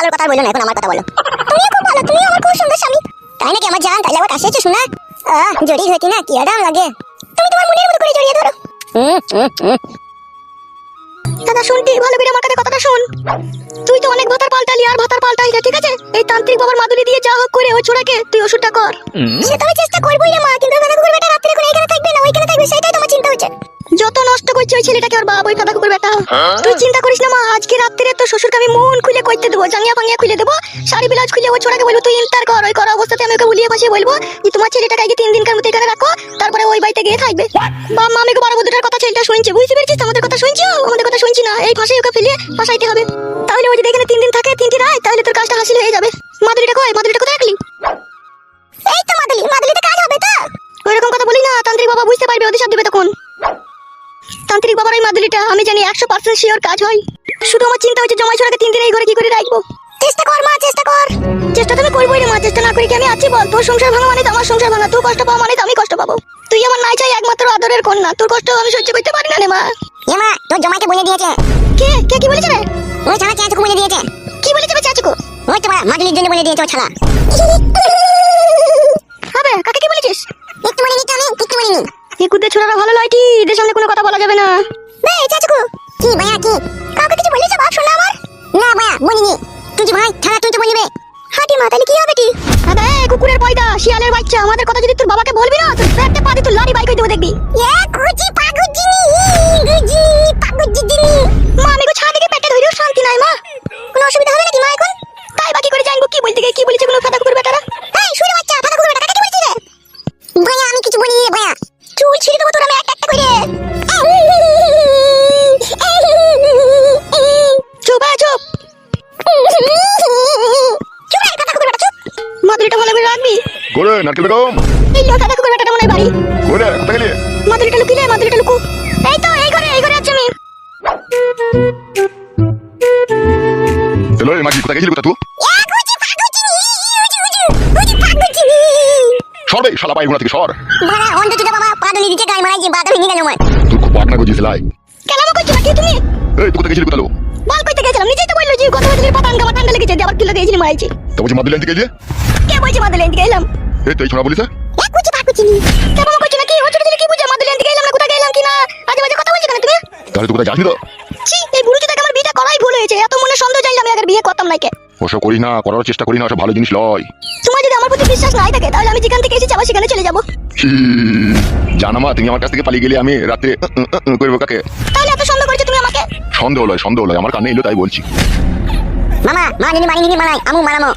ওর কথা বলো না, এখন আমার কথা বলো। তুমিও খুব ভালো, তুমি আমার খুব সুন্দর স্বামী। তাই নাকি আমার জান? তাহলে আবার কাছে এসো শোনা। জড়িয়ে হইতি না, কি আরাম লাগে। তুমি তোমার মনের মতো করে জড়িয়ে ধরো। দাদা শুনতি, ভালো করে আমার কাছে কথাটা শোন। তুই তো অনেক ভাতার পাল্টালি, আর ভাতার পাল্টাই না, ঠিক আছে? এই তান্ত্রিক বাবার মাদুলি দিয়ে যা হোক করে ওই ছোড়াকে তুই ওষুধটা কর। সে তো আমি চেষ্টা করবই রে মা, কিন্তু ফাঁকা কুকুর বেটা রাত্রে কোন এইখানে থাকবে না ওইখানে থাকবে, সেটাই তোমার চিন্তা হচ্ছে। যত নষ্ট করছে ওই ছেলেটাকে ওর বাবা, ওই ফাঁকা কুকুর বেটা। তুই চিন্তা করিস না মা, আজকে রাত্রে তো শ্বশুরকে আমি মন খুলে কইতে দেবো, জাঙ্গিয়া ফাঙ্গিয়া খুলে দেবো, শাড়ি ব্লাউজ খুলে ওই ছোড়াকে বলবো তুই ইন্টার কর। ওই করা অবস্থাতে আমি ওকে উলিয়ে বসিয়ে বলবো যে তোমার ছেলেটাকে আগে 3 দিনকার মতো এখানে রাখো, তারপরে ওই বাড়িতে গিয়ে থাকবে। বাবা মা আমাকে 12 বছরের কথা ছেলেটা শুনছে, বুঝতে পেরেছিস? আমাদের কথা শুনছি, আমাদের কথা শুনছি না। এই ফাঁসে ওকে ফেলে ফাঁসাইতে হবে। তাহলে ও যদি এখানে 3 দিন থাকে, 3টি রাত, তাহলে তোর কাজটা হাসিল হয়ে যাবে। মাদুলিটা কই? মাদুলিটা কোথায় রাখলি? এই তো মাদুলি, মাদুলিতে কাজ হবে তো? ওইরকম কথা বলি না, তান্ত্রিক বাবা বুঝতে পারবে, ওদের সাথে দেবে তখন। তান্ত্রিক বাবার ওই মাদুলিটা আমি জানি 100% শিওর কাজ হয়। শুধু আমার চিন্তা হচ্ছে জমাই ছোড়াকে 3 দিন এই ঘরে কি করে রাখবো। চেষ্টা কর মা, চেষ্টা কর। চেষ্টা তুমি করবোই রে মা, চেষ্টা না করি কি আমি আছি বল? তোর সংসার ভাঙা মানে তো আমার সংসার ভাঙা, তুই কষ্ট পাওয়া মানে তো আমি কষ্ট পাবো। তুই আমার নাই চাই একমাত্র আদরের কন্যা, তোর কষ্ট আমি সহ্য করতে পারি না রে মা। এ মা, তোর জমাইকে বলে দিয়েছে। কে কে কি বলেছে রে? ওই ছানা চাচুকে বলে দিয়েছে। কি বলেছে বে চাচুকে? ওই তো বড়া মাদুলির জন্য বলে দিয়েছে ওই ছানা। হবে কাকে কি বলেছিস? একটু বলিনি তো আমি, একটু বলিনি। এই কুদে ছোড়ারা ভালো লয়টি, এদের সামনে কোনো কথা বলা যাবে না। বে চাচুকু, কি ভাইয়া কি? কাউকে কিছু বলেছ বাপ শোনা আমার? না ভাইয়া বলিনি। তুই যে ভাই ছানা তুই তো বলবি। হাঁটি মা, তাহলে কি হবে কি? আবে কুকুরের পয়দা, শিয়ালের বাচ্চা, আমাদের কথা যদি তোর বাবাকে বলবি না তোর পেটে পা দিয়ে তুই লাড়ি বাই করে দেবো দেখবি। এ গুজি পাগুজিনি, গুজি পাগুজিনি। মা আমি গো ছানা থেকে পেটে ধইরেও শান্তি নাই মা। কোনো অসুবিধা হবে নাকি মা এখন? তাই বাকি করে জানবো কি বলতে গিয়ে কি বলেছে কোনো ফাটা কুকুর বেটারা। এই শুনে বাচ্চা, ফাটা কুকুর বেটা কাকে কি বলছিস রে? ভাইয়া আমি কিছু বলিনি রে ভাইয়া। চুল ছিঁড়ে দেবো তোর আমি একটা একটা করে। চুপ চুপ চুপ রে ফাটা কুকুর বেটা চুপ। মাদুলিটা ভালো করে রাখবি। গোরে নারকেল বেগম, এই লো ফাটা কুকুর বেটাটা মনে হয় বাড়ি। গোরে কোথায় গেলি? মাদুলিটা লুকিয়ে রে, মাদুলিটা লুকু। এই তো এই ঘরে আছি আমি। চলো এই মাগি কোথায় গেছিলি? কোথা তুই? সরবে শালা পাই গুনা থেকে সর। বড়া অন্ধ তুই বাবা, পাদলি দিতে গায় মারাই যে বাদা ভেঙে গেল আমার। তুই খুব পাগনা গজিস লাই। কেলামো করছিস নাকি তুমি? এই তুই কোথায় গেছিলি? কোথালো? বল কইতে গেছিলাম, নিজেই তো বললো যে কত বছরের পাতান গামা ঠান্ডা লেগেছে, আবার কি লাগাইছিলি মারাইছি। তো বলছি মাদুলি আনতে গেলি? কে বলছে মাদুলি আনতে গেলাম? এই তুই ছোড়া বলিস? এক কুচি পাকুচিনি। কেলামো করছিস নাকি? ও ছোট ছেলে কি বুঝে মাদুলি আনতে গেলাম না কোথায় গেলাম কিনা? আজে বাজে কথা বলছিস কেন তুমি? তাহলে তুই কোথায় যাসনি তো? ছি, এই বুড়ো চোদাকে আমার বিয়েটা করাই ভুল হয়েছে। এত মনে সন্দেহ জানলে আমি আগে বিয়ে করতাম না কে। ওসব করিস না, করার চেষ্টা করিস না, ওসব ভালো জিনিস লয়। তোমার যদি আমার প্রতি বিশ্বাস নাই থাকে তাহলে আমি যেখান থেকে এসেছি আবার সেখানে চলে যাবো। জানো মা, তুমি আমার কাছ থেকে পালিয়ে গেলে আমি রাতে করবো কাকে? তাহলে এত সন্দেহ করছো তুমি আমাকে? সন্দেহ লয়, আমার কানে এলো তাই বলছি। মামা মানিনি মানাই আমু মারামো।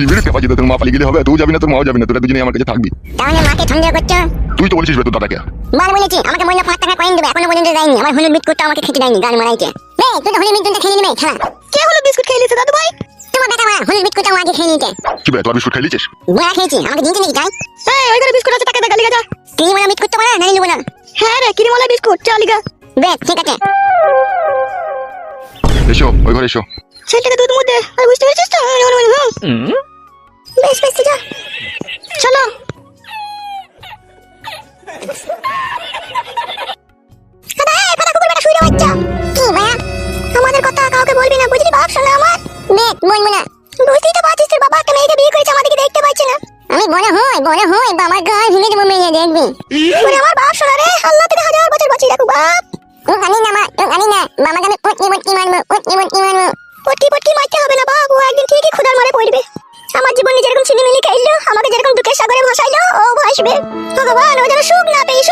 বিরক্ত পাচ্ছি তো, তোর মা পালিয়ে গেলে হবে? তুই যাবি না, তোর মাও যাবি না, তোরা দুজনেই আমার কাছে থাকবি। তাহলে মাকে সন্দেহ করছো? তুই তো বলেছিস তোর দাদাকে। বার বলেছি আমাকে মহিলা 5 টাকা কয়েন দেবে, এখনো পর্যন্ত দেয়নি। আমার হলুদ বিস্কুটটা আমাকে খেতে দেয়নি, গান মারাইছে। বে তুই তো হলুদ বিস্কুটটা খেয়ে নিবি খেলা। কে হলুদ বিস্কুট খেয়ে নিছে দাদু ভাই? তোমার বেটা মা হলুদ বিস্কুটটা আগে খেয়ে নিতে। কি বে, তোর বিস্কুট খাই লিছিস? বড়া খেয়েছি, আমাকে দিনতে নাকি যাই? এই ওই ঘরে বিস্কুট আছে, টাকা দেখা লিগা যা। ক্রিমওয়ালা বিস্কুট তো বানা নাই নিব না। হ্যাঁ রে ক্রিমওয়ালা বিস্কুট চল লিগা। বে ঠিক আছে। এসো ওই ঘরে এসো। ছেলেটাকে দুধ মধ্যে আর বুঝতে পেরেছিস তো? বেশ বেশ যা চলো। আমাদের কথা কাউকে বলবি না বুঝলি বাপ শোনা আমার। বলবো না, বুঝতেই তো পারছিস তোর বাবা একটা মেয়েকে বিয়ে করেছে, আমাদেরকে দেখতে পাচ্ছে না। আমি বড় হই বাবার গায়ে ভেঙে দেবো মেয়ে দেখবি। ওরে আমার বাপ শোনা রে, আল্লাহ তোকে 1000 বছর বাঁচিয়ে রাখুক বাপ। ও জানি না মামাকে আমি পটকি মারবো। পটকি মারতে হবে না বাপ, ও একদিন ঠিকই খোদার মারে পড়বে। আমার জীবনে যেরকম ছিনিমিনি খাইলো, আমাকে যেরকম দুঃখের সাগরে ভাসাইলো, ও ভাসবে। ভগবান ও যেন সুখ না পেয়ে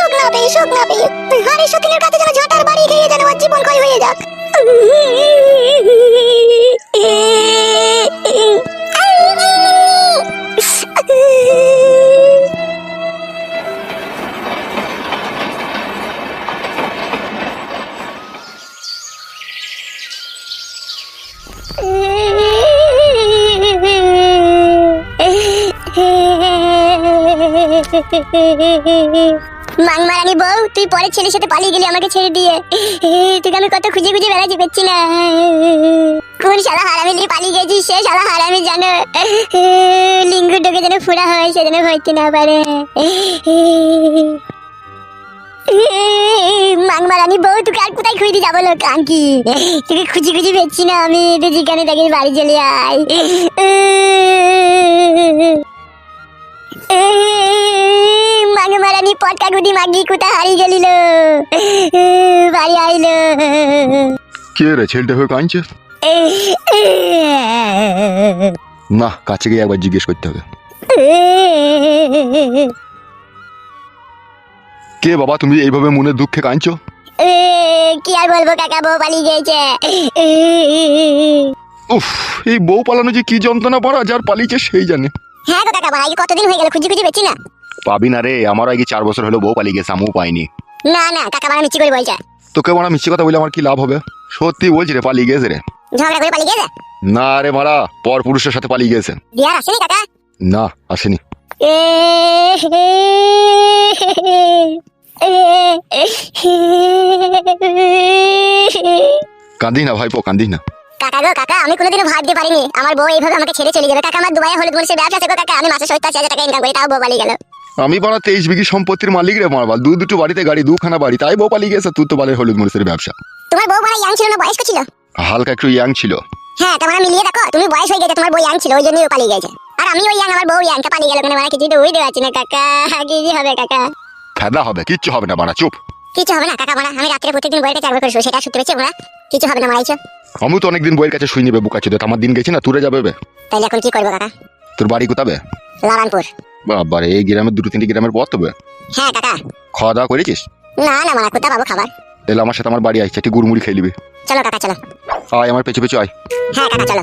হারি সকিনের কাছে যেন ঝাঁটার বাড়ি খেয়ে যেন ওর জীবন ক্ষয় হয়ে যাক। মাংমারানি বউ, তুই পরে ছেলের সাথে পালিয়ে গেলি আমাকে ছেড়ে দিয়ে। তোকে আমি কত খুঁজে বেড়াচ্ছি, পেচ্ছি না। কোন শালা হারামি নিয়ে পালিয়ে গেছিস? সে শালা হারামি জানো লিঙ্গুটাকে যেন ফুড়া হয়, সে যেন হইতে না পারে। মাংমারানি বউ তোকে আর কোথায় খুঁজে যাবো লোক কাঙ্কি, তোকে খুঁজি খুঁজি পেয়েছি না আমি, তুই যেখানে থাকিস বাড়ি চলে আয়। মাংমারানি পটকা গুদি মাগি কোথায় হারিয়ে গেলিল, বাড়ি আইল। কে রে ছেলেটা হয়ে কাঁদছে? না, কাছে গিয়ে একবার জিজ্ঞেস করতে হবে। কে বাবা, তুমি এইভাবে মনে দুঃখে কাঁদছো? কি আর বলবো কাকা, বউ পালিয়ে গেছে। উফ, এই বউ পালানো যে কি যন্ত্রণা পড়া, যার পালিয়েছে সেই জানে। হ্যাঁ গো কাকা, ভাই কতদিন হয়ে গেল খুঁজি খুঁজি পেয়েছি না। পাবি না রে, আমার আগে 4 বছর হলো বউ পালিয়ে গেছে, আমিও পাইনি। না না কাকা, বাড়া মিষ্টি করে বলছে। তোকে মারা মিষ্টি কথা বলে আমার কি লাভ হবে? সত্যি বলছি রে, পালিয়ে গেছে রে। ঝগড়া করে পালিয়ে গেছে? না রে মারা, পর পুরুষের সাথে পালিয়ে গেছে। বিয়ার আসেনি কাকা? না, আসেনি। কান্দিস না ভাইপো, কান্দিস না। কাকা গো কাকা, আমি কোনোদিনও ভাবতে পারিনি আমার বউ এইভাবে আমাকে ছেড়ে চলে যাবে। কাকা আমার দুবাই হলুদ মরিচের ব্যবসা আছে গো কাকা, আমি মাসে 70,000 টাকা ইনকাম করি, তাও বউ পালিয়ে গেল। আমি বাড়া 23 বিঘি সম্পত্তির মালিক রে মারবাল, দুটো বাড়িতে গাড়ি, 2খানা বাড়ি, তাই বউ পালিয়ে গেছে। তুই তো বলে হলুদ মরিচের ব্যবসা। তোমার বউ মানে ইয়াং ছিল না বয়স্ক ছিল? হালকা একটু ইয়াং ছিল। হ্যাঁ তোমার মিলিয়ে দেখো, তুমি বয়স হয়ে গেছে, তোমার বউ ইয়াং ছিল, ওই জন্যই ও পালিয়ে গেছে। আর আমি ওই ইয়াং, আমার বউ ইয়াং, পালিয়ে গেল কেন? মানে কিছু তো বুঝতে পারছি না কাকা, কি হবে কাকা? ফায়দা হবে? কিচ্ছু হবে না বাড়া, চুপ। কিছু হবে না কাকা, মানে আমি রাত্রে প্রত্যেকদিন বইয়ের কাছে একবার করে শুই, সেটা সত্যি পেয়েছি ওরা, কিছু হবে না মারাইছো। আমি তো অনেকদিন বইয়ের কাছে শুই নিবে, বুকাচ্ছি তো, আমার দিন গেছে না, তুরে যাবে বে। তাইলে এখন কি করবো কাকা? তোর বাড়ি কোথাবে? লারানপুর। বাবারে, এই গ্রামের 2-3 গ্রামের পথ হবে। হ্যাঁ কাকা। খাওয়া দাওয়া করেছিস? না না মানে কোথা পাবো খাবার? এলে আমার সাথে আমার বাড়ি আসছে, একটু গুড়মুড়ি খেয়ে নিবি। চলো কাকা চলো। আয় আমার পেছু পেছু আয়। হ্যাঁ কাকা চলো।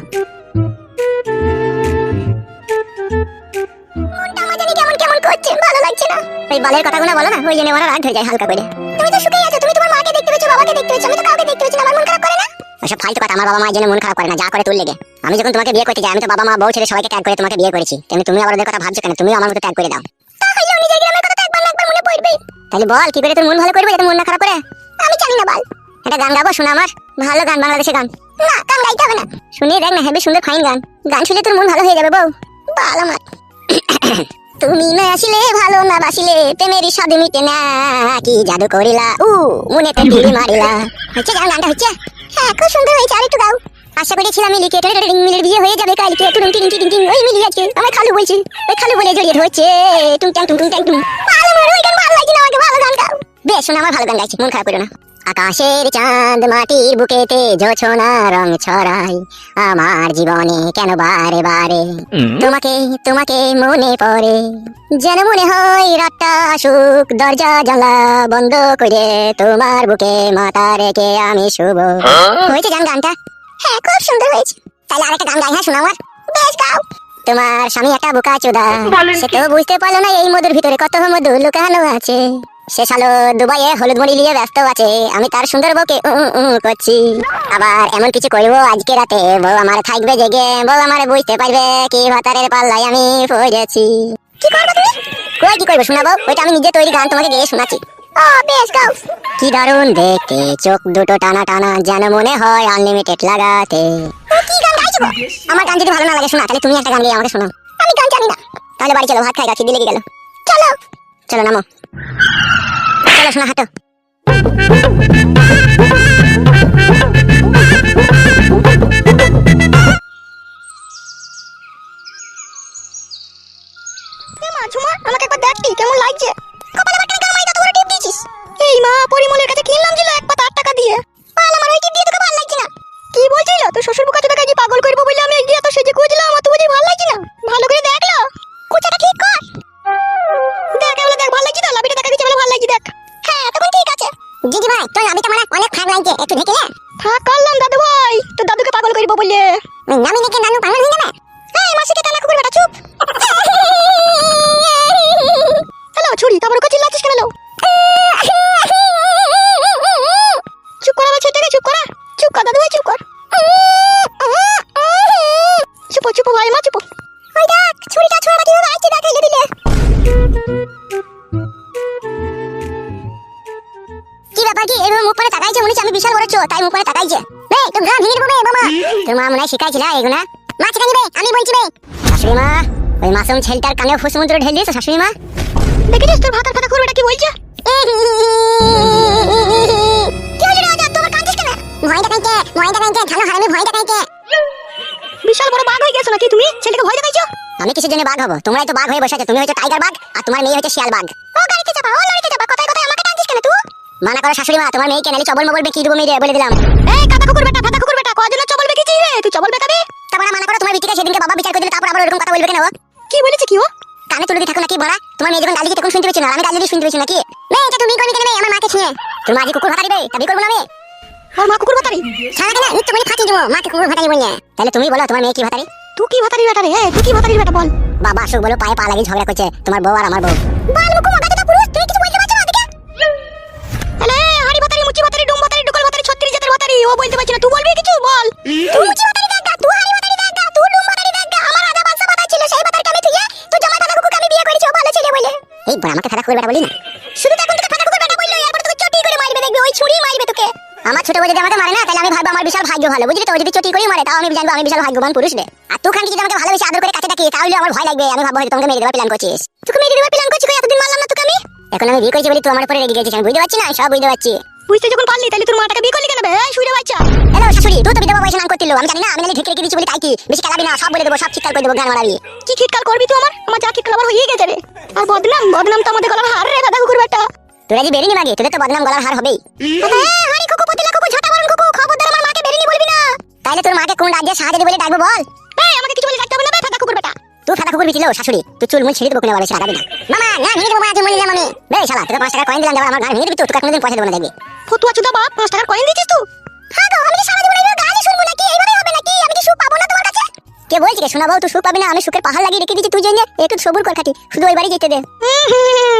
মনটা আমার জানি কেমন কেমন করছে, ভালো লাগছে না। ওই বালের কথাগুলো বলো না, ওই জন্য আমার রাগ হয়ে যায় হালকা করে। তুমি তো সুখেই আছো, তুমি তোমার মাকে দেখতে পেয়েছো, বাবাকে দেখতে পেয়েছো, আমি তো কাউকে দেখতে পেয়েছি না, আমার মন খারাপ করে না? ওসব ফালতু কথা, আমার বাবা মায়ের জন্য মন খারাপ করে না, যা করে তোর লেগে। আমি যখন তোমাকে বিয়ে করতে যাই, আমি তো বাবা মা বউ ছেড়ে সবাইকে ত্যাগ করে তোমাকে বিয়ে করেছি, তেমনি তুমি আবার ওদের কথা ভাবছো কেন? তুমিও আমার মতো ত্যাগ করে দাও। তাহলে নিজের গ্রামের কথা তো একবার না একবার মনে পড়বেই। তাহলে বল কি করে তোর মন ভালো করবে, যাতে মন না খারাপ করে? আমি জানি না বল। একটা গান গাবো শোনা, আমার ভালো গান, বাংলাদেশের গান। না গান গাইতে হবে না, শুনিয়ে দেখ না, হেবি সুন্দর ফাইন গান। গান শুনলে তোর মন ভালো হয়ে যাবে বউ। বাল আমার। তুমি না আসলে ভালো না বাসিলে, প্রেমেরই স্বাদ মিটে না, কি জাদু করিলা মনেতে তীর মারিলা। হচ্ছে গান, গানটা হচ্ছে? হ্যাঁ খুব সুন্দর হয়েছে, আর একটু গাও। আশা করেছিলাম মিলিকে রিং মিলের বিয়ে হয়ে যাবে কালকে, টুং টিং টিং টিং, ওই মিলি আজকে আমার খালু বলছে, ওই খালু বলে জড়িয়ে ধরছে, টুং টাং টুং টুং টাং টুং। ভালো আমার ওই গান ভালো লাগছে না, আমাকে ভালো গান গাও। বেশ শোনা, আমার ভালো গান গাইছি, মন খারাপ করো না। আকাশের চাঁদ মাটির বুকেতে জোছনা রং ছড়াই, আমার জীবনে কেন বারে বারে তোমাকে তোমাকে মনে পড়ে, যেন মনে হয় রাতটা আসুক, দরজা জানলা বন্ধ করে তোমার বুকে মাথা রেখে আমি শুভ। হয়েছে গান, গানটা? হ্যাঁ খুব সুন্দর হয়েছে। তাহলে আরেকটা গান গাই, হ্যাঁ শোনা আমার। বেশ গাও। তোমার স্বামী একটা বোকা চোদা, সে তো বুঝতে পারলো না এই মধুর ভিতরে কত মধু লুকানো আছে। সে শালো দুবাইয়ে হলুদ মরি নিয়ে ব্যস্ত আছে, আমি তার সুন্দর বউকে করছি। আবার এমন কিছু করবো আজকে রাতে, বউ আমার থাকবে জেগে, বউ আমার বুঝতে পারবে কি ভাতারের পাল্লায় আমি পড়েছি। কি করবে তুমি? কই কি করবে শোনাবো, ওইটা আমি নিজে তৈরি গান তোমাকে গেয়ে শোনাচ্ছি। ও বেশ গাও। কি দারুণ দেখতে, চোখ দুটো টানা টানা, যেন মনে হয় আনলিমিটেড লাগাতে। কি গান গাইছো? আমার গান যদি ভালো না লাগে শোনা, তাহলে তুমি একটা গান গিয়ে আমাকে শোনাও। আমি গান জানি না। তাহলে বাড়ি চলো, ভাত খাই, খিদে লেগে গেল। চলো চলো নামো, চলো শোনা হাঁটো। আমাকে একবার দেখতি কেমন লাগছে? কপালে আবার কেন গামাই তত বড় টিপ দিয়েছিস? এই মা, পরিমলের কাছে কিনলাম ছিল 1 পাতা 8 টাকা দিয়ে। পাল আমার ওই টিপ দিয়ে তোকে ভালো লাগছে না? কি বলছিস? তোর শ্বশুর বুকা চোদাকে কি পাগল করবো বলে আমি এত সেজে খুঁজলাম, আমার তো বুঝি ভালো লাগছে না। ভালো করে দেখলো, কুচাটা ঠিক কর। দেখ এগুলো দেখ, ভালো লাগছে তো? লাভিটা দেখা দিচ্ছে, ভালো লাগছে দেখ। হ্যাঁ তখন ঠিক আছে। জিজি ভাই তোর লাভিটা মানে অনেক ফাঁক লাগছে, একটু ঢেকে দে। ফাঁক করলাম দাদু ভাই, তোর দাদুকে পাগল করবো বললে। নামি নাকি নানু পাগল হয়ে যাবে? এই মাসিকে টানা কুকুর বেটা, চুপ। হ্যালো ছুরি, তারপরে কত চিল্লাচ্ছিস কেন? চুপ করা বলছে, এটাকে চুপ করা। চুপ কর দাদু ভাই, চুপ কর। চুপ চুপ ভাই মা, চুপ। ওই দেখ ছুরিটা ছোড়া কিভাবে আইছে, দেখ এলে দিলে। কি ব্যাপার কি এরকম মুখ করে তাকাইছে? মনে হচ্ছে আমি বিশাল বড় চোর, তাই মুখ করে তাকাইছে। এই তো গা ভেঙে দেবো বাবা। তোর মা মনে হয় শিখাইছিল এগুলা। মা শিখাই দিবে, আমি বলছি বে। শাশুড়ি মা, ওই মাসুম ছেলেটার কানে ফুসমুদ্র ঢেল দিয়েছে শাশুড়ি মা। দেখেছিস তোর ভাতার কথা করবেটা কি বলছে? কি হলো রে আজাদ, তোমার কাঁদছিস কেন? ভয় দেখাইতে ঝালো হারামি, ভয় দেখাইতে। বিশাল বড় বাঘ হয়ে গেছো নাকি তুমি? ছেলেকে ভয় দেখাইছো? আমি কিসের জন্য বাঘ হবো? তোমরাই তো বাঘ হয়ে বসে আছো। তুমি হচ্ছে টাইগার বাঘ আর তোমার মেয়ে হচ্ছে শিয়াল বাঘ। ও গাড়িতে চাপা, ও লরিতে চাপা, কথায় কথায় আমাকে টানছিস কেন তুই? মানা করো শাশুড়ি মা, তোমার মেয়েকে নালি চবল মবল বেঁকিয়ে দেবো মেয়ে, বলে দিলাম। এই কাদা কুকুর বেটা, ফাদা কুকুর বেটা, কয়জনের চবল বেঁকেছিস রে? তুই চবল বেঁকাবি? তারপর মানা করো তোমার বিটিকে সেদিনকে বাবা বিচার করে দিলে, তারপর আবার এরকম কথা বলবে কেন? কি বলেছে কি ও? কানে তুলে দিয়ে থাকো নাকি বড়া? তোমার মেয়ে যখন গালি তখন শুনতে পেয়েছি না, আর আমি গালি শুনতে পেয়েছি নাকি? মেয়ে এটা তুমি করবি কেন? মেয়ে আমার মাকে ছুঁয়ে তোর মা যে কুকুর ভাতা দিবে, তাবি করবো না আমি। ওর মা কুকুর ভাতারি? সারা কেন নিত্য বলি ফাটিয়ে দেবো মাকে কুকুর ভাতা দিবো না। তাহলে তুমি বলো তোমার মেয়ে কি ভাতারি? তুই কি ভাতারি বেটা রে? তুই কি ভাতারি বেটা বল? বাবা আসুক বলো, পায়ে পা লাগিয়ে ঝগড়া করছে তোমার বউ আর আমার বউ। বাল মুকু মাগাটা পুরুষ, তুই কিছু বলতে পারছ না ওদিকে? আলে হাড়ি ভাতারি, মুচি ভাতারি, ডুম ভাতারি, ডুকল ভাতারি, 36 জাতের ভাতারি, ও বলতে পারছ না, তুই বলবি কিছু বল? তুই মুচি ভাতারি দেখা, তুই হাড়ি ভাতারি দেখা, তুই ডুম ভাতারি দেখা, আমার রাজা বাদশা ভাতারি ছিল, সেই ভাতারকে আমি তুইয়া তুই জামাই ভাতা কুকুরকে আমি বিয়ে করেছি, ও ভালো ছেলে বলে। এই বড়া আমাকে ফাটা কুকুর বেটা বলি না। শুধু তখন থেকে ফাটা কুকুর বেটা বললো, এরপর তোকে চটি করে মারবে, দেখবি ওই ছুরি মারবে তোকে। আমার ছোট বউ যদি আমাকে মারে না, তাহলে আমি ভাববো আমার বিশাল ভাগ্য ভালো, বুঝলি তো? ও যদি চটি করে মারে তাও আমি জানবো আমি বিশাল ভাগ্যবান পুরুষ রে। আর তুই খানকি যদি আমাকে ভালোবেসে আদর করে কাছে ডাকি, তাহলে আমার ভয় লাগবে, আমি ভাববো হয়তো তোমাকে মেরে দেওয়ার প্ল্যান করছিস। তোকে মেরে দেওয়ার প্ল্যান করছিস, কই এতদিন মারলাম না তোকে আমি? এখন আমি বিয়ে করেছি বলি তুই আমার উপরে রেগে গেছিস, আমি বুঝতে পারছি না, সব বুঝতে পারছি। বুঝতে যখন পারলি তাহলে তোর মাটাকে বিয়ে করলি কেন বে? এই শুইরে বাচ্চা। হ্যালো শাশুড়ি, তুই তো বিধবা বয়সে নাম করতিল, আমি জানি না, আমি নালি ঢেকে রেখে দিচ্ছি বলি তাই কি? বেশি খেলাবি না, সব বলে দেবো, সব চিৎকার করে দেবো, গান মারাবি। কি খিটকাল করবি তুই আমার? আমার যা খিটকাল আবার হয়ে গেছে রে। আর বদনাম, বদনাম তো আমাদের গলার হার রে ফাটা কুকুর বেটা। তোরা যে বেরিনি মাগে, তোদের তো বদনাম গলার হার হবেই। হাড়ি কুকু পতিলা কুকু ঝাঁটা মারন কুকু, খবরদার আমার মাকে বেরিনি বলবি না। তাইলে তোর মাকে কোন রাজ্যে সাহায্য বলে ডাকবো বল? এই আমাকে কিছু বলে ডাকতে হবে না বে ফাটা কুকুর বেটা। তুই ফাটা কুকুর বিছিল শাশুড়ি, তুই চুল মুল ছিঁড়ে দেবো কোনো বলে সারাবি না। মামা না ভেঙে দেবো, মা আজ মরে যাম আমি। বে শালা, তোকে 5 টাকা কয়েন দিলাম, আমার ঘাড় ভেঙে দিবি, তোকে কোনোদিন পয়সা দেবো না দেখবি। ফতুয়া চুদা বাপ, 5 টাকার কয়েন দিছিস তুই? হ্যাঁ গো, আমি কি সারা জীবন এইভাবে গালি শুনবো নাকি? এইভাবে হবে নাকি? আমি কি সুখ পাবো না তোমার কাছে? কে বলছি রে শোনাবো, তুই সুখ পাবি না? আমি সুখের পাহাড় লাগিয়ে রেখে দিচ্ছি তুই জন্য, একটু সবুর কর খাটি, শুধু ওই বাড়ি যেতে দে।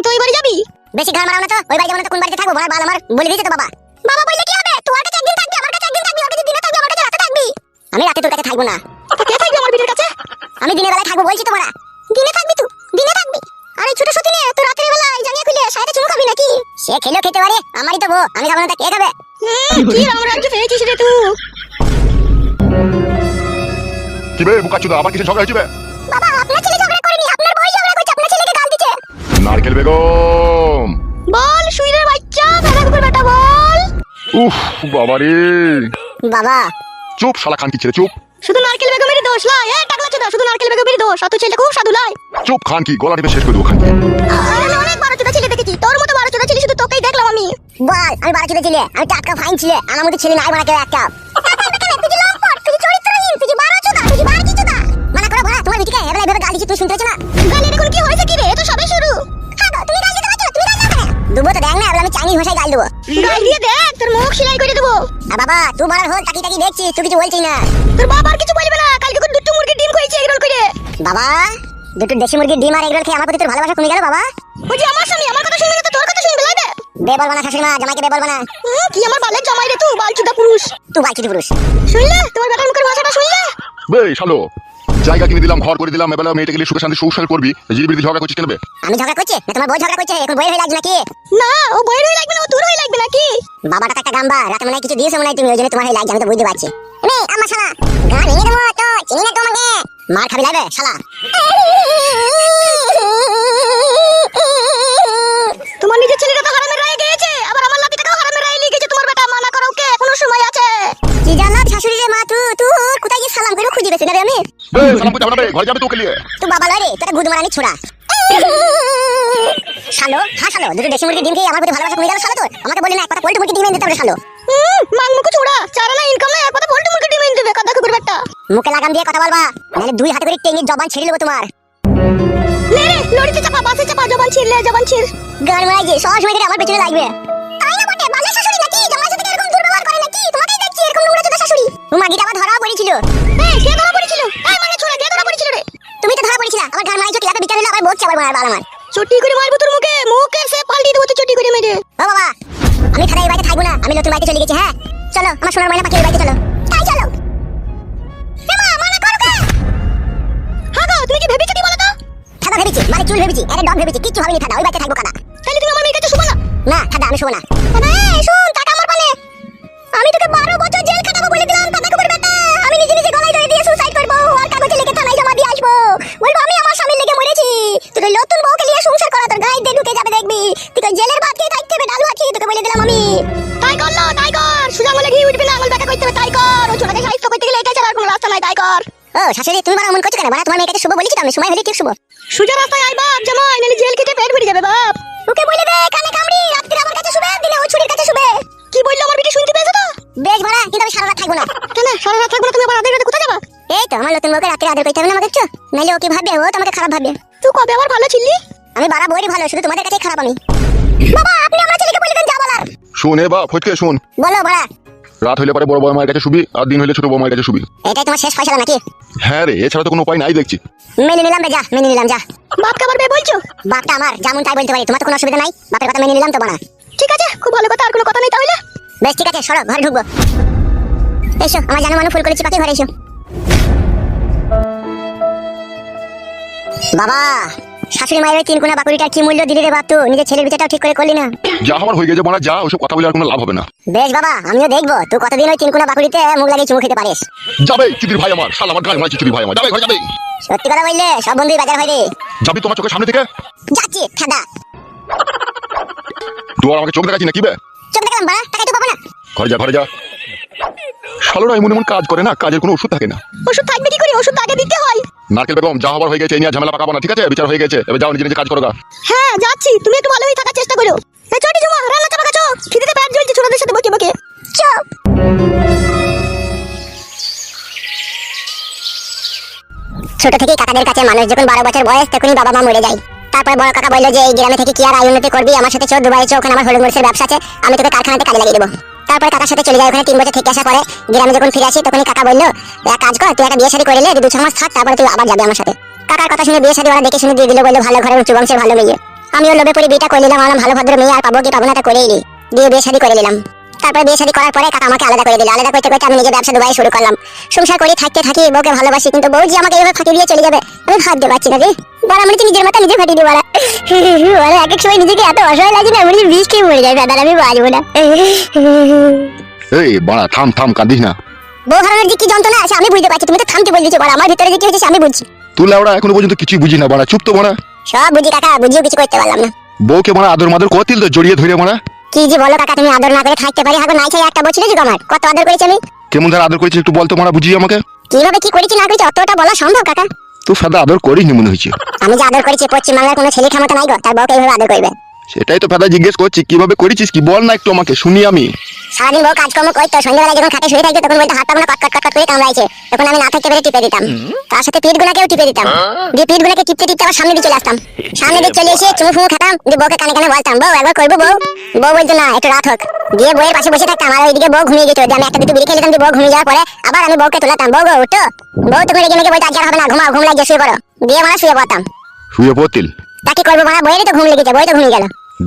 তুই বাড়ি যাবি? বেশি ঘাড় মারাও না তো, ওই বাড়ি যাবো না তো কোন বাড়িতে থাকবো? বড় বাল আমার বলে দিয়েছে তো বাবা। বাবা বললে কি হবে? তোমার কাছে একদিন থাকবি, আমার কাছে একদিন থাকবি, ওর কাছে দিনে থাকবি, আমার কাছে রাতে থাকবি। আমি রাতে তোর কাছে থাকবো না। তা কে থাকবে আমার বিটির কাছে? আমি দিনের বেলায় থাকবো বলছি তোমারা। দিনে থাকবি তুই? দিনে থাকবি? আর এই ছোট সতীনে তুই রাতের বেলায় জানিয়ে খুলে সাইডে চুমু খাবি নাকি? সে খেলেও খেতে পারে, আমারই তো বউ, আমি খাবো না তা কে খাবে? কি রামরাজ্য পেয়েছিস রে তুই? কি বে বুকাচুদা, আবার কিছু ঝগড়া হয়েছে বে? বাবা আপনার ছেলে ঝগড়া করেনি, আপনার বই ঝগড়া করছে, আপনার ছেলেকে গাল দিচ্ছে। নারকেল বেগম, বল শুইরের বাচ্চা, ফাটা কুকুর বেটা বল। উফ বাবারে। বাবা চুপ শালা খানকি ছেলে, চুপ শুধু নারকেল বেগমেরই দোষ লাই, এই টাকলা চোদা, শুধু নারকেল বেগমেরই দোষ, আর তোর ছেলেটা খুব সাধু লাই। চুপ খানকি, গলা টিপে শেষ করে দেবো খানকি। আমি অনেক বড় চোদা ছেলে দেখেছি, তোর মতো বড় চোদা ছেলে শুধু তোকেই দেখলাম আমি। বল, আমি 12 ছেলে ছিলে, আমি টাটকা ফাইন ছিলে, আমার মতো ছেলে নাই বানা কেউ একটা। তুই লম্পট, তুই চরিত্রহীন, তুই বড় চোদা, তুই বারকি চোদা। মানা করো ভরা, তোমার বিটিকে এবেলা এভাবে গাল দিচ্ছি, তুই শুনতে পাচ্ছ না? গালের এখন কি হয়েছে কি রে? এ তো সবে শুরু। হ্যাঁ গো, তুমি গাল দিতে পারছো? তুমি গাল দাও কেন? দুবো তো দেখ না, এবেলা আমি চাইনিজ ভাষায় গাল দেবো। গাল দিয়ে দেখ, তোর মুখ সেলাই করে দেবো। আর বাবা তুই বলার হল তাকি তাকি দেখছি, তুই কিছু বলছিস না। তোর বাবা আর কিছু বলবে না, কালকে করে দুটো মুরগির ডিম খাইছে এগরোল করে। বাবা দুটো দেশি মুরগির ডিম আর এগরোল খেয়ে আমার প্রতি তোর ভালোবাসা কমে গেল বাবা। ওই যে আমার স্বামী আমার কথা শুনবে না তো তোর কথা শুনবে লাগবে? বে বলবা না শাশুড়ি মা, জামাইকে বে বলবা না। কি আমার বালের জামাই রে তুই, বালচুদা পুরুষ। তুই বালছিটি পুরুষ। শুনলে তোমার বেটার মুখের ভাষাটা শুনলে? বে শালো, জায়গা কিনে দিলাম, ঘর করে দিলাম, এবেলা মেয়েটাকে নিয়ে সুখে শান্তি সংসার করবি, জিরিবিরি ঝগড়া করছিস কেন বে? আমি ঝগড়া করছি না তোমার বউ ঝগড়া করছে? এখন বইয়ের হয়ে লাগছে নাকি? না ও বইয়ের হয়ে লাগবে না, ও তোর হয়ে লাগবে নাকি? বাবাটা তো একটা গাম্বা, রাতে মনে হয় কিছু দিয়েছো মনে হয় তুমি, ওই জন্য তোমার হয়ে লাগছে, আমি তো বুঝতে পারছি। এ আমার শালা গা ভেঙে দেবো তো, চিনি না তোমাকে। মার খাবি লাগবে শালা। তোমার নিজের ছেলেটা তো হারামের রায়ে গিয়েছে, আবার আমার লাতিটাকেও হারামের রায়ে লিয়ে গেছে তোমার বেটা। মানা করো ওকে, এখনো সময় আছে। কি জানো শাশুড়ি রে মা, তুই কোথায় গিয়ে সালাম করে খুঁজে পেছি না রে আমি? বে সালাম করতে হবে না বে, ঘরে যাবে তোকে নিয়ে। তুই বাবা লয় রে, তোরা গুদ মারানি ছোড়া। শালো হ্যাঁ শালো, দুটো দেশি মুরগির ডিম খেয়ে আমার প্রতি ভালোবাসা কমে গেল শালো তোর। আমাকে বলি না এক কথা পোল্ট্রি মুরগি ডিম এনে দিতে হবে শালো। মাং মুখু চোড়া, চারা না ইনকাম না, এক কথা পোল্ট্রি মুরগি ডিম এনে দেবে কাদা কুকুর বেটা। মুখে লাগাম দিয়ে কথা বলবা, নাহলে 2 হাতে করে টেঙ্গির জবান ছেড়ে দেবো তোমার। লে রে লড়িতে চাপা, বাসে চাপা, জবান ছিড়লে জবান ছিড়। গান মারাই যে সব সময় ধরে আমার পেছনে লাগবে। তাই না বটে, বালের শাশুড়ি নাকি? জামাই সাথে এরকম দুর্ব্যবহার করে নাকি? তোমাকেই দেখছি এরকম নোংরা চোদা শাশুড়ি। তোমার গিটা আমার ধরাও পড়েছিল। এই কে ধরা পড়েছিল? এই মানে ছোড়া কে ধরা পড়েছিল রে? তুমি তো ধরা পড়েছিলা, আমার গান মারাই চটি এত বিচার হলো, আবার বকছে আবার মার বাল আমার। চটি করে মারবো তোর মুখে, মুখের সে পাল্টি দেবো তো চটি করে মেরে। ও বাবা আমি খাদা এই বাড়িতে থাকবো না, আমি নতুন বাড়িতে চলে গেছি। হ্যাঁ চলো আমার সোনার ময়না পাখি এই বাড়িতে চলো। তাই চলো। মা মানা করো কে? হ্যাঁ গো, তুমি কি ভেবেছো কি বলো তো? খাদা ভেবেছি, মানে চুল ভেবেছি, আরে ডগ ভেবেছি, কিচ্ছু ভাবিনি খাদা, ওই বাড়িতে থাকবো খাদা। তাহলে তুমি আমার মেয়ের কাছে শুবো না? না খাদা আমি শুবো না। এই শুন, টাকা আমার পালে। আমি তোকে 12 বছর জেল খাটাবো বলে দিলাম কাদা কুকুর বেটা। আমি নিজে নিজে গলায় দড়ি দিয়ে সুসাইড করবো, আর কাগজে লিখে থানায় জমা দিয়ে আসবো। বলবো আমি আমার স্বামীর লেগে মরেছি। তুই নতুন বউকে নিয়ে সংসার করা, তোর গায়ে দিয়ে ঢুকে যাবে দেখবি। তুই জেলের ভাত খেয়ে ও শাশুড়ি তুমি বাড়া মন করছো কেন? বাড়া তোমার মেয়েকে শুভ বলেছি তো আমি, সময় হলে ঠিক শুভ। সোজা রাস্তায় আই বাপ জামাই, নাহলে জেল কেটে পেট ভরে যাবে বাপ। ওকে বলে দে কানে কামড়ি রাত্রে আমার কাছে শুবে, দিনে ও ছুরির কাছে শুবে। কি বললো আমার বেটি শুনতে পেয়েছো তো? বেশ বাড়া, কিন্তু আমি সারা রাত থাকবো না। কেন সারা রাত থাকবো না? তুমি আবার আধের রাতে কোথায় যাবা? এই তো আমার নতুন বউকে রাত্রে আদর করতে হবে না আমাকে, নাহলে ও কি ভাববে? ও তোমাকে খারাপ ভাববে। তুই কবে আবার ভালো ছিলি? আমি বাড়া বইরি ভালো, শুধু তোমাদের কাছেই খারাপ আমি। বাবা আপনি আমার ছেলেকে বলে দেন যা বলার। শোন এ বা ফটকে শোন, বলো বাড়া। রাত হইলে পরে বড় বৌমার কাছে শুবি, আর দিন হইলে ছোট বৌমার কাছে শুবি। এটাই তোমার শেষ ফয়সালা নাকি? হ্যাঁ রে, এছাড়া তো কোনো উপায় নাই দেখছি। মেনে নিলাম বে, যা মেনে নিলাম যা। বাপকে আবার বিয়ে বলছো? বাপটা আমার যেমন তাই বলতে পারি, তোমার তো কোনো অসুবিধা নাই। বাপের কথা মেনে নিলাম তো বানা। ঠিক আছে, খুব ভালো কথা, আর কোনো কথা নেই তাহলে। বেশ ঠিক আছে, সরো ঘরে ঢুকবো। এসো আমার জানো মানু ফুল করেছি পাখি, ঘরে এসো। বাবা শাশুড়ি মায়ের ওই 3 কোনা বাকুড়িটার কি মূল্য দিলি রে বাপ? তুই নিজের ছেলের বিচারটাও ঠিক করে করলি না। যা আমার হয়ে গেছে মারা, যা ওসব কথা বলে আর কোনো লাভ হবে না। বেশ বাবা, আমিও দেখবো তুই কতদিন ওই 3 কোনা বাকুড়িতে মুখ লাগিয়ে চুমু খেতে পারিস। যাবে চুদির ভাই আমার, শালা আমার গায়ে মারছে চুদির ভাই আমার, যাবে ঘরে যাবে। সত্যি কথা বললে সব বন্ধুই বাজার হয় রে। যাবি তোমার চোখের সামনে থেকে? যাচ্ছি ঠাডা। তুই আর আমাকে চোখ দেখাচ্ছি না কি বে? চোখ দেখলাম বাড়া, টাকা তো পাবো না। ঘরে যা ঘরে যা। শালোরা এমন এমন কাজ করে না, কাজের কোনো ওষুধ থাকে না। ওষুধ থাকবে কি করে? ওষুধ তো আগে দিতে হয়। নারকেল বেগম যা হবার হয়ে গেছে, এই নিয়ে ঝামেলা পাকাবো না, ঠিক আছে? বিচার হয়ে গেছে, এবার যাও নিজে নিজে কাজ করো গা। হ্যাঁ যাচ্ছি, তুমি একটু ভালোই থাকার চেষ্টা করো। এই চটি জমা রান্না চাপা কাছো, খিদেতে পেট জ্বলছে ছোটদের সাথে বকে বকে। চুপ। ছোট থেকেই কাকাদের কাছে মানুষ যখন 12 বছর বয়স তখনই বাবা মা মরে যায়। তারপর বড় কাকা বললো যে এই গ্রামে থেকে কি আর আয় উন্নতি করবি, আমার সাথে চল দুবাই চল, ওখানে আমার হলুদ মরিচের ব্যবসা আছে, আমি তোকে কারখানাতে কাজে লাগিয়ে দেবো। তারপর কাকার সাথে চলে যায় ওখানে 3 বছর থেকে আসা পরে গ্রামে যখন ফিরে আসি তখনই কাকা বললো এক কাজ কর, তুই একটা বিয়ে শাদী করে নে, 2-6 মাস থাক, তারপরে তুই আবার যাবি আমার সাথে। কাকার কথা শুনে বিয়ে শাদী ওরা দেখে শুনে দিয়ে দিল, বললো ভালো ঘরের উচ্চ বংশের ভালো মেয়ে। আমিও লোভে পড়ে বিয়েটা করে নিলাম, আমার ভালো ভদ্র মেয়ে আর পাবো কি পাবো না তা করেই নি, দিয়ে বিয়ে শাদী করে নিলাম। তারপর বিয়ে শাদী করার পরে কাকা আমাকে আলাদা করে দিল, আলাদা করতে করতে আমি নিজের ব্যবসা দুবাই শুরু করলাম। সংসার করে থাকতে থাকি বউকে ভালোবাসি, কিন্তু বউ যে আমাকে এভাবে ফাঁকি দিয়ে চলে যাবে আমি ভাবতে পারছি না রে। বাড়া আমি নিজের মাথা নিজে ফাটিয়ে দিই বাড়া। বাড়া এক এক সময় নিজেকে এত অসহায় লাগে না, আমি বিষ খেয়ে মরে যাই দাদা, আমি বাঁচবো না। এই বাড়া থাম থাম, কাঁদিস না। বউ হারানোর যে কি যন্ত্রণা আছে আমি বুঝতে পারছি, তুমি তো থামতে বল দিচ্ছ বাড়া, আমার ভিতরে যে কি হচ্ছে আমি বুঝছি। তুই লাউড়া এখনো পর্যন্ত কিছুই বুঝি না বাড়া, চুপ তো মারা। সব বুঝি কাকা, বুঝিও কিছু করতে পারলাম না। বউকে মারা আদর মাদর করতিল তো, জড়িয়ে ধরে মারা। কি যে বলো কাকা, তুমি আদর না করে থাকতে পারি? হাগো নাই চাই একটা বউ ছিল যুগ আমার, কত আদর করেছি আমি। কেমন ধারা আদর করেছিস একটু বলতো মারা, বুঝিয়ে আমাকে। কিভাবে কি করেছি না করেছি অতটা বলা সম্ভব কাকা? তুই সাদা আদর করিসনি মনে হয়েছে। আমি যে আদর করেছি পশ্চিমবাংলার কোনো ছেলে ক্ষমতা নাই গো তার বউকে এইভাবে আদর করবে। সেটাই তো ফেদা জিজ্ঞেস করছি, কিভাবে করেছিস কি বল না একটু আমাকে শুনি আমি। সারাদিন বউ কাজকর্ম করতো, সন্ধ্যাবেলা যখন খাটে শুয়ে থাকতো তখন বলতো হাত পাগুলো কট কট কট কট করে কামড়াইছে, তখন আমি না থাকতে পেরে টিপে দিতাম। তার সাথে পিঠ গুলাকেও টিপে দিতাম, দিয়ে পিঠ গুলাকে টিপতে টিপতে আবার সামনে দিয়ে চলে আসতাম। সামনে দিয়ে চলে এসে চুমু ফুমু খেতাম, দিয়ে বউকে কানে কানে বলতাম বউ একবার করবো বউ। বউ বলতো না একটু রাত হোক, দিয়ে বউয়ের পাশে বসে থাকতাম, আর ওইদিকে বউ ঘুমিয়ে যেত, আমি একটা দুটো বিড়ি খেয়ে নিতাম, দিয়ে বউ ঘুমিয়ে যাওয়ার পরে আবার আমি বউকে তোলাতাম, বউ গো উঠো। বউ তখন রেগে মেগে বলতো আজ আর হবে না, ঘুমাও, ঘুম লাগিয়ে শুয়ে পড়ো, দিয়ে মারা শুয়ে পড়তাম। শুয়ে পড়তিল? তা কি করবো মারা, বইয়েরই তো ঘুম লেগেছে, বই তো ঘুমিয়ে গেল।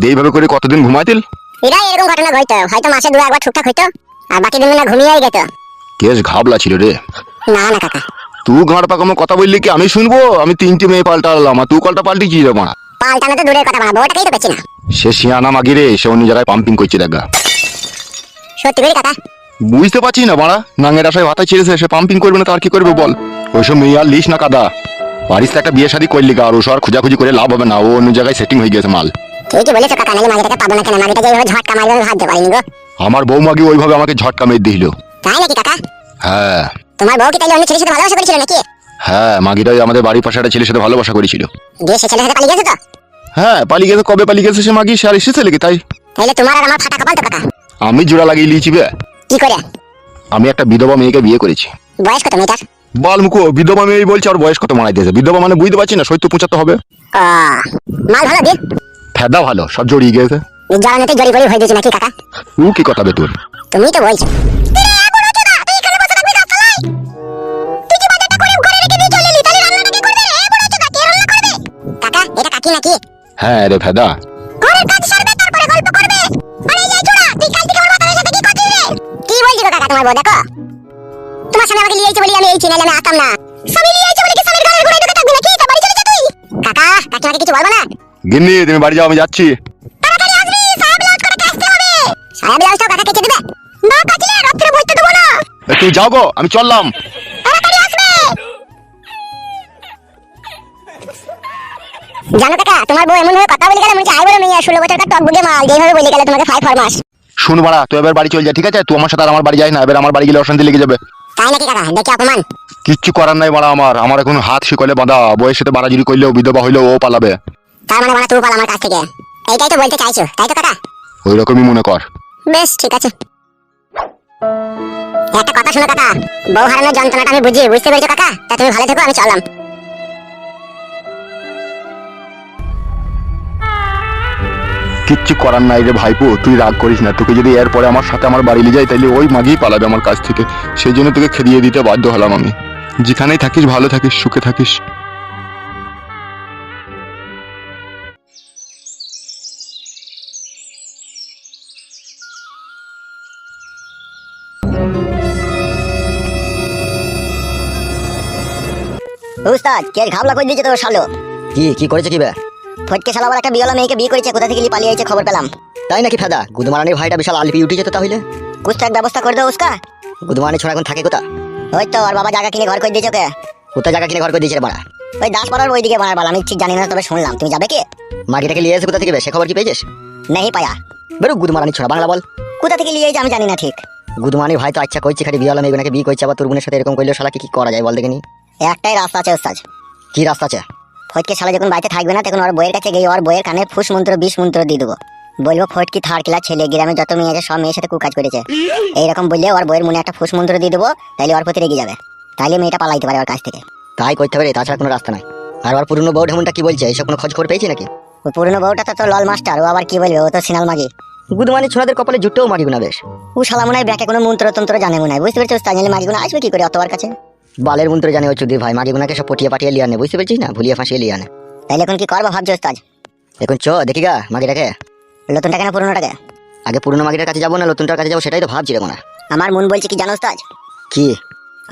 এইভাবে করে কতদিন ঘুমাইতিল? এরাই এরকম ঘটনা ঘটতো, হয়তো মাসে 2 একবার ঠিকঠাক হইতো, আর বাকি দিন না ঘুমিয়েই যেত। কেস ঘাবলা ছিল রে। না না কাকা, তুই ঘাড় পাকামো কথা বললি কি আমি শুনবো? আমি 3টে মেয়ে পাল্টালাম আর তুই কলটা পাল্টিছি রে মা। পাল্টানো তো দূরের কথা বাবা, বউটাকেই তো পেছি না। সে শিয়ানা মাগি রে, সে অন্য জায়গায় পাম্পিং করছে দেখা। সত্যি করে কাকা? বুঝতে পারছি না বাড়া, নাঙের আশায় ভাতা ছেড়েছে, সে পাম্পিং করবে না তার কি করবে বল? ওইসব মেয়ে আর লিস না কাদা, পারিস তো একটা বিয়ে শাদী করলি গা, আর ওসব আর খোঁজাখুঁজি করে লাভ হবে না, ও অন্য জায়গায় সেটিং হয়ে গেছে মাল। ঠিকই বলেছো কাকা, নাকি মাগিটাকে পাবো না কেন? মাগিটা যেভাবে ঝটকা মারবে আমি ভাবতে পারিনি গো। আমার বউ মাগি ওইভাবে আমাকে ঝটকা মেরে দিল। তাই নাকি কাকা? হ্যাঁ। তোমার বউ কি তাইলে অন্য ছেলের সাথে ভালোবাসা করেছিল নাকি? হ্যাঁ, মাগিটাই আমাদের বাড়ির পাশে একটা ছেলের সাথে ভালোবাসা করেছিল। দিয়ে সে ছেলের সাথে পালিয়ে গেছে তো? হ্যাঁ পালিয়ে গেছে, কবে পালিয়ে গেছে সে মাগি, সে আর এসেছে লেগে তাই। তাইলে তোমার আর আমার ফাটা কপাল তো কাকা। আমি জোড়া লাগিয়ে লিয়েছি বে। কি করে? আমি একটা বিধবা মেয়েকে বিয়ে করেছি। বয়স কত মেয়েটার? বল মুখো, বিধবা মেয়ে বলছে আর বয়স কত মারাই দিয়েছে। বিধবা মানে বুঝতে পারছি না, 70-75 হবে। মাল ভালো দিয়ে ফেদা ভালো, সব জড়িয়ে গেছে। জড়ানোতে জড়ি গড়ি হয়ে গেছে নাকি কাকা? ও কি কথা বে তোর? তুমি তো বলছো। কাকা এটা কাকি নাকি? হ্যাঁ রে ফেদা। ঘরের কাজ সারবে তারপরে গল্প করবে। আরে এই ছোড়া, তুই কাল থেকে আমার মাথার সাথে কি করছিস রে? কি বলছিস কাকা তোমার বউ? দেখো তোমার সামনে আমাকে লিয়েছে বলি আমি এই চ্যানেলে আমি আসতাম না। স্বামী লিয়েছে বলি কি স্বামীর ঘরের ঘরে ঢুকে থাকবি নাকি? তা বাড়ি চলে যা তুই। কাকা কাকিমাকে কিছু বলবো না? গিন্নি তুমি বাড়ি যাও, আমি যাচ্ছি। তাড়াতাড়ি আসবি, সায়া ব্লাউজ করে কাচতে হবে। সায়া ব্লাউজটাও কাকা কেচে দিবে? না কাচলে রাত্রে বইতে দেবো না। তুই যাও গো, আমি চললাম। তাড়াতাড়ি আসবে। জানো কাকা তোমার বউ এমন ভাবে কথা বলে গেল মনে হচ্ছে আই বড় মেয়ে 16 বছরকার টক বুগে মাল, যেভাবে বলে গেল তোমাকে 5 মাস। শুন বাড়া, তুই এবার বাড়ি চল যা, ঠিক আছে? তুই আমার সাথে আর আমার বাড়ি যাই না, এবার আমার বাড়ি গেলে অশান্তি লেগে যাবে। তাই নাকি কাকা? দেখি অপমান। কিচ্ছু করার নাই বাড়া, আমার এখন হাত শিকলে বাঁধা, বইয়ের সাথে বাড়াজুরি করলেও বিধবা হইলেও ও পালাবে। তার মানে তুই পালা আমার কাছ থেকে, এইটাই তো বলতে চাইছো তাই তো কাকা? ওই রকমই মনে কর। বেশ ঠিক আছে। একটা কথা শোনো কাকা, বউ হারানোর যন্ত্রণাটা আমি বুঝতে পেরেছো কাকা? তা তুমি ভালো থেকো, আমি চললাম। কিচ্ছু করার নাই রে ভাইপো, তুই রাগ করিস না। তোকে যদি এরপরে আমার সাথে আমার বাড়ি নিয়ে যাই তাহলে ওই মাগিই পালাবে আমার কাছ থেকে। সেই জন্য তোকে খেদিয়ে দিতে বাধ্য হলাম আমি। যেখানেই থাকিস ভালো থাকিস, সুখে থাকিস। উস্তাদ কে ঘাবলা করে দিয়েছে তোর শালো? কি করেছে কি বে? ফটকে শালা আবার একটা বিয়েলা মেয়েকে বিয়ে করেছে, কোথা থেকে পালিয়ে আইছে খবর পেলাম। তাই নাকি ফেদা? গুদমারানির ভাইটা বিশাল আলিপি উঠেছে তো তাহলে। কুছ তো এক ব্যবস্থা করে দাও উস্কা। গুদমারানি ছোড়া এখন থাকে কোথা? ওই তো আর বাবা জায়গা কিনে ঘর করে দিয়েছে ওকে। কোথায় জায়গা কিনে ঘর করে দিয়েছে রে বাড়া? ওই দাসপাড়ার ওইদিকে বানার বাল, আমি ঠিক জানি না, তবে শুনলাম। তুমি যাবে কি? মাগিটাকে নিয়ে এসে কোথা থেকে বে? সে খবর কি পেয়েছিস? নেই পায়া। বেরো গুদমারানি ছোড়া, বাংলা বল। কোথা থেকে নিয়ে আমি জানি না ঠিক। গুদমারানির ভাই তো আচ্ছা কইছে, খালি বিয়েলা মেয়েগুনাকে বিয়ে করছে, আবার তোর বোনের সাথে এরকম করলে শালা কি করা যায় বল দেখিনি? একটাই রাস্তা আছে উস্তাদ। কি রাস্তা আছে? ফটকে শালা যখন বাড়িতে থাকবে না তখন ওর বইয়ের কাছে গিয়ে ওর বইয়ের কানে ফুস মন্ত্র 20 মন্ত্র দিয়ে দেবো। বলবো ফটকি থার্ড ক্লাস ছেলে, গ্রামে যত মেয়ে আছে সব মেয়ের সাথে কুকাজ করেছে, এইরকম বললে ওর বইয়ের মনে একটা ফুস মন্ত্র দিয়ে দেবো, তাইলে ওর প্রতি রেগে যাবে, তাইলে মেয়েটা পালাইতে পারে ওর কাছ থেকে। তাই করতে পারে, তাছাড়া কোনো রাস্তা নাই। আর ওর পুরনো বউ ঢেমনটা কি বলছে? এইসব কোনো খোঁজ খবর পেয়েছি নাকি? ওই পুরনো বউটা তো লল মাস্টার, ও আবার কি বলবে, ও তো সিনাল মাগি। গুদমারানি ছোড়াদের কপালে জুটতেও মাগিব না বেশ। ও শালা মনে হয় ব্যাকে কোনো মন্ত্র তন্ত্র জানে মনে হয়, বুঝতে পেরেছিস? তাই নিলে মাগিগুলো আসবে কি করে অত ওর কাছে? বালের মন্ত্র জানে ও চুদির ভাই, মাগিগুনাকে সব পটিয়ে পাঠিয়ে লিয়ে আনে, বুঝতে পেরেছিস না? ভুলিয়ে ফাঁসিয়ে লিয়ে আনে। তাইলে এখন কি করবো ভাবছো উস্তাদ? এখন চ দেখি গা মাগিটাকে। নতুনটা কেন পুরনোটাকে? আগে পুরনো মাগিটার কাছে যাবো না নতুনটার কাছে যাবো, সেটাই তো ভাবছি রে মনে। আমার মন বলছে কি জানো উস্তাদ? কি?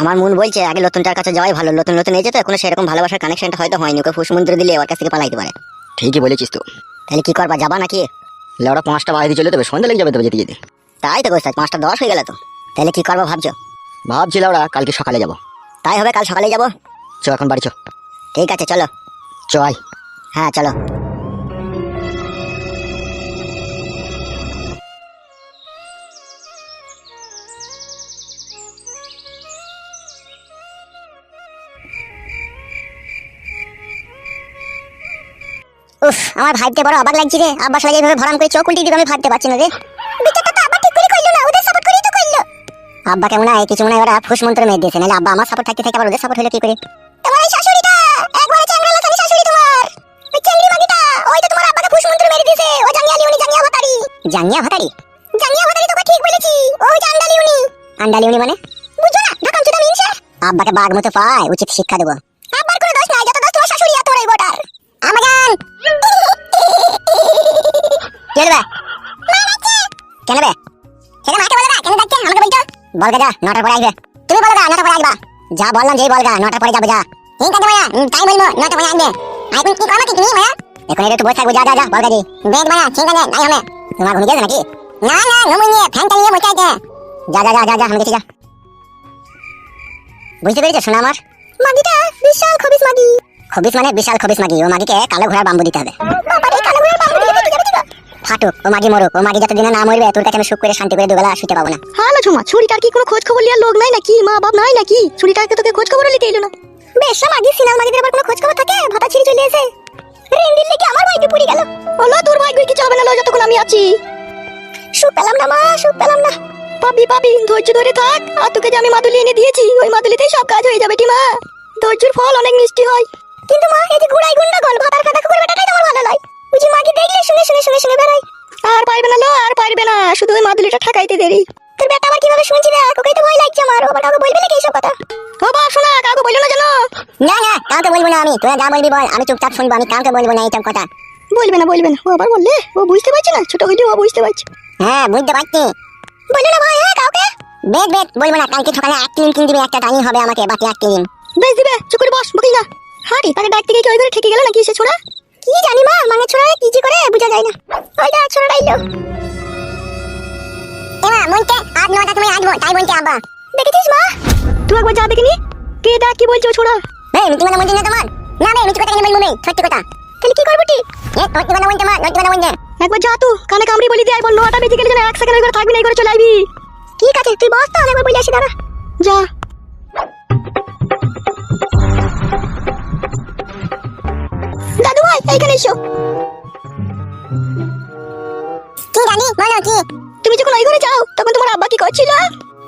আমার মন বলছে আগে নতুনটার কাছে যাওয়াই ভালো। নতুন নতুন এসে তো এখনো সেরকম ভালোবাসার কানেকশনটা হয়তো হয়নি, ওকে ফুস মন্ত্র দিলে ওর কাছ থেকে পালাইতে পারে। ঠিকই বলেছিস তো। তাহলে কি করবা, যাবা নাকি? লেওড়া 5টা বাজে চলে তবে সন্ধ্যা লেগে যাবে তবে যেতে যেতে। তাই তো উস্তাদ, 5টা 10 হয়ে গেল তো। তাহলে কি করবো ভাবছো? ভাবছি লেওড়া কালকে সকালে যাবো। তাই হবে, কাল সকালে যাবো। চ এখন বাড়ি চ। ঠিক আছে চলো। চ আয়। হ্যাঁ চলো। উফ, আমার ভাইতে বড় অবাক লাগছে রে। আব্বা শালা যেভাবে ভরাম করে চোখ উল্টে দিবে আমি ভাবতে পারছি না রে। বিচারটা তো আব্বা ঠিক করে কইলো না, ওদের সাপোর্ট করেই তো কইলো। আব্বা কেমন হয় কিছু মনে হয় ওরা ফুস মন্ত্র মেয়ে দিয়েছে, নাহলে আব্বা আমার সাপোর্ট থাকতে আবার ওদের সাপোর্ট হলে কি করে? তোমার এই শাশুড়িটা একবারে চ্যাংড়া লাথানি শাশুড়ি তোমার। ওই চ্যাংড়ি মাগিটা ওই তো তোমার আব্বাকে ফুস মন্ত্র মেরে দিয়েছে। ও জাঙ্গিয়ালি উনি জাঙ্গিয়া ভাতারি। জাঙ্গিয়া ভাতারি? জাঙ্গিয়া ভাতারি তোকে ঠিক বলেছি। ওই যে আন্ডালি উনি। আন্ডালি উনি মানে? বুঝো না, ঢাকাম চুদা মিনছে। আব্বাকে বাঘ মতো পায়, উচিত শিক্ষা দেব। আব্বার কোনো দোষ নাই, যত দোষ তোমার শাশুড়ি আর তোরই বটার। আমাজান কে রে? কেন বে? সেটা মাকে বলে না, কেন ডাকছে আমাকে বলছো? বলগা যা, 9টার পরে আসবে। তুমি বলগা 9টার পরে আসবা। যা বললাম যেই বলগা 9টার পরে যাবে যা। ঠিক আছে মায়া, তাই বলবো 9টার পরে আসবে। আই কোন কি করবা কি তুমি মায়া? এখন এটা একটু বসে থাকবো, যা যা যা বলগা জি। বেদ মায়া, ঠিক আছে নাই হবে। তোমার ঘুমিয়ে গেছে নাকি? না না, ঘুমিয়ে নিয়ে ফ্যানটা নিয়ে বসে আছে। যা যা যা যা যা, আমি গেছি যা। বুঝতে পেরেছো শোনা আমার? মাগিটা বিশাল খবিস মাগি। খবিস মানে বিশাল খবিস মাগি। ও মাগিকে কালো ঘোড়ার বাম্বু দিতে হবে। বাবা রে, কালো ঘোড়ার বাম্বু দিতে যাবে তো? ফাটুক, ও মাগি মরুক, ও মাগি যতদিনে না মরবে তোর কাছে আমি সুখ করে শান্তি করে দুবেলা শুতে পাবো না। হ্যালো ঝুমা, ছুরিটার কি কোনো খোঁজ খবর লিয়ার লোক নাই নাকি? মা বাপ নাই নাকি? ছুরিটাকে তোকে খোঁজ খবর লিতে এলো না? বেশ মাগি সিনাল মাগিদের আবার কোনো খোঁজ খবর থাকে? ভাতা ছিড়ে চলে এসে রেন্ডির লেগে আমার ভাইকে পুরি গেল। বলো তোর ভাইকে কিছু হবে না, লো যতক্ষণ আমি আছি। সুখ পেলাম না মা, সুখ পেলাম না। পাবি পাবি, ধৈর্য ধরে থাক। আর তোকে যে আমি মাদুলি এনে দিয়েছি, ওই মাদুলিতেই সব কাজ হয়ে যাবে টিমা। ধৈর্যের ফল অনেক মিষ্টি হয়। কিন্তু মা, এই যে গুড়াই গুন্ডাগল ভাতার খাতা কুকুর বেটাটাই তোমার ভালো নয়। বুঝি মাকে দেখলে শুনে শুনে শুনে শুনে বেড়াই। আর পারবে না লো, আর পারবে না, শুধু ওই মাদুলিটা ঠাকাইতে দেরি। তোর বেটা আবার কিভাবে শুনছি দেখ, ওকেই তো ভয় লাগছে আমার। ও কাউকে বলবে নাকি এইসব কথা? ও বাপ শোনা, কাউকে বললো না জানো? না না, কাউকে বলবো না আমি। তোরা যা বলবি বল, আমি চুপচাপ শুনবো। আমি কাউকে বলবো না এইসব কথা। বলবে না বলবে না, ও আবার বললে ও বুঝতে পারছে না, ছোট হইলেও ও বুঝতে পারছে। হ্যাঁ বুঝতে পারছি। বললো না ভাই, হ্যাঁ কাউকে বেদ বেদ বলবো না। কালকে সকালে 1 ক্লিন কিন দিবে, একটা টাইম হবে আমাকে, বাকি 1 ক্লিন বেশ দিবে। চুপ করে বস, বকিস না। হাঁটি তাকে ডাকতে গিয়ে কি ওই করে ঠেকে গেল নাকি সে ছোড়া? কি জানি মা, মানে ছোড়া কি যে করে বোঝা যায় না। ওই দা ছোড়াটা এলো। এমা মনতে আজ 9টা তুমি আসবো তাই বলছে আব্বা। দেখেছিস মা? তুই একবার যা দেখিনি। কে দেখ কি বলছো ছোড়া? এই মিটি মানে মনতে না তোমার? না রে, মিটি কথা কেন বলবো আমি? সত্যি কথা। তাহলে কি করব তুই? এ সত্যি কথা বলতে মা, সত্যি কথা বলতে। একবার যা তুই কানে কামড়ি বলি দিয়ে আইবো। 9টা বেজে গেলে যেন 1 সেকেন্ড করে থাকবি না, এই করে চলে আইবি। ঠিক আছে তুই বস তো, আমি একবার বলি আসি, দাঁড়া। যা। এইখানে এসো। কি জানি বলো কি? তুমি যখন ওই ঘরে যাও তখন তোমার আব্বা কি করছিল?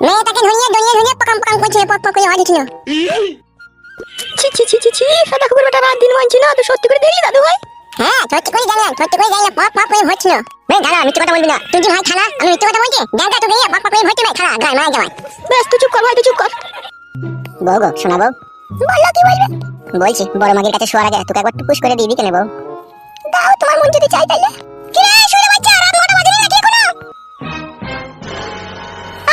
মেয়েটাকে ধুনিয়ে পকাম করছিল, পক করে হাঁটছিল। ছি ছি ছি ছি ছি, সাদা কুকুর বেটা রাত দিন মানছি না, তো সত্যি করে দেখলি দাদু ভাই? হ্যাঁ সত্যি করে জানলাম, পক করে হচ্ছিল। বে দাঁড়া, মিথ্যে কথা বলবি না। তুই যে ভাই খানা, আমি মিথ্যে কথা বলছি? জানটা তোকে পক করে হচ্ছে ভাই খানা, গায় মারা যাওয়ায়। ব্যাস তুই চুপ কর ভাই, তুই চুপ কর। বউ গো, শোনা বউ। বললো কি বলবে? বলছি বড় মাগির কাছে শোয়ার আগে তোকে একবার টুকুস করে দিবি কেন বউ? দাও তোমার মন যদি চাই তাইলে। কি রে শুনে বাচ্চা, রাত 9টা বাজে নাকি এখনো?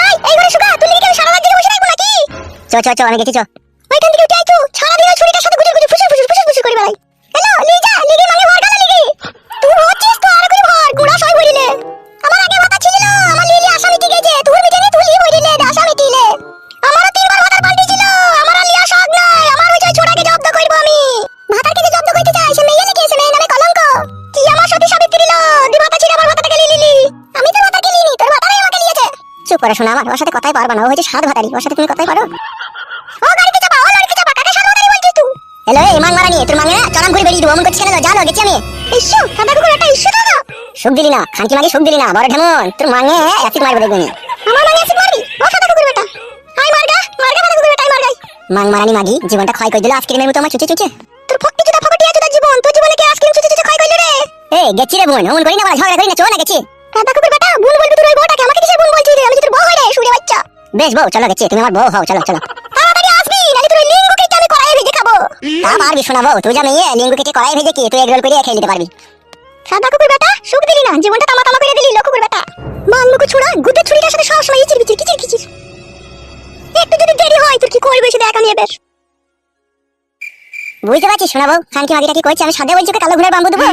আই এই ঘরে শুকা, তুই লিখে সারা রাত জেগে বসে থাকবো নাকি? চ আমি গেছি চ। ওইখান থেকে উঠে আই তো, সারা দিন ওই ছুরিটার সাথে গুজর ফুসুর করে বেড়াই। হ্যালো লিজা, লিগে মানে ভর গালা লিগে। তুই হচ্ছিস তো আর করে ভর, গুড়া সই ভরিলে। আমার আগে মাথা ছিল, আমার লিলি আসামি ঠিক আছে, তুই মিটানি তুই ভরিলে আসামি দিলে। আমারও 3 বার ভাতার পাল্টি ছিল, আমার আর লিয়া শখ নাই, আমার ওই যে ছোড়াকে জব্দ করব আমি। ভাতারকে যে জব্দ করতে চাই, সে মেয়ে নাকি, সে মেয়ে নামে কলঙ্ক। কি আমার সতী সাবিত্রী লো, দি ভাতা ছিল আমার ভাতাটাকে লিলি। আমি তোর ভাতাকে লিনি, তোর ভাতাই আমাকে লিয়েছে। চুপ করে শোনা, আমার ওর সাথে কথাই পারবা না, ও হচ্ছে সাত ভাতারি, ওর সাথে তুমি কথাই পারো? ও গাড়িতে চাপা, ও লরিতে চাপা, কাকে সাত ভাতারি বলছিস তুই? হ্যালো এই মান মারানি, তোর মাঙ্গে না চড়াম ঘুরে বেরিয়ে দেবো, অমন করছিস কেন? জানো গেছি আমি। ইস্যু সাদা কুকুর একটা ইস্যু দাদা। সুখ দিলি না, খানকি মাগি সুখ দিলি না, বড় ঢেমন, তোর মাঙ্গে অ্যাসিড মারবো দেখবি। আমার মাঙ্গে অ্যাসিড মারবি? ও সাদা কুকুর বেটা, হাই মারগা সাদা কুকুর বেটা, মার গাই। মাং মারানি মাগি জীবনটা ক্ষয় করে দিল আইসক্রিমের মতো আমার চুচে। তোর ফক্তি জুতা ফকটি আছে তোর জীবন, তোর জীবনে কি আইসক্রিম চুচে ক্ষয় করলি রে? এই গেছি রে বোন, অমন করি না, বড় ঝগড়া করি না, চো না গেছি। সাদা কুকুর বেটা, বোন বলবি তোর ওই বউটাকে, আমাকে কিসের বোন বলছিস রে? আমি তোর বউ হই রে, শুনে বাচ্চা। বেশ বউ, চলো গেছি, তুমি আমার বউ হও, চলো তাড়াতাড়ি আসবি, নালে তোর লিঙ্গ কেটে আমি কড়াইয়ে ভেজে খাবো। তা পারবি শোনা বউ, তুই যা মেয়ে, লিঙ্গ কেটে কড়াইয়ে ভেজে কি তুই এগরোল করে খেয়ে নিতে পারবি। সাদা কুকুর বেটা, সুখ দিলি না, জীবনটা তামা করে দিলি লো কুকুর বেটা। মাংলুকু ছুড়া, গুদের ছুরিটার সাথে সব সময় ইচির বিচির কিচির। একটু যদি দেরি হয় তোর কি করবে সে দেখ আমি এবার। বুঝতে পারছিস শোনা বউ, খানকি মাগিটা কি করছে? আমি সাদা বলছি কালো ঘোড়ার বাম্বু দেবো।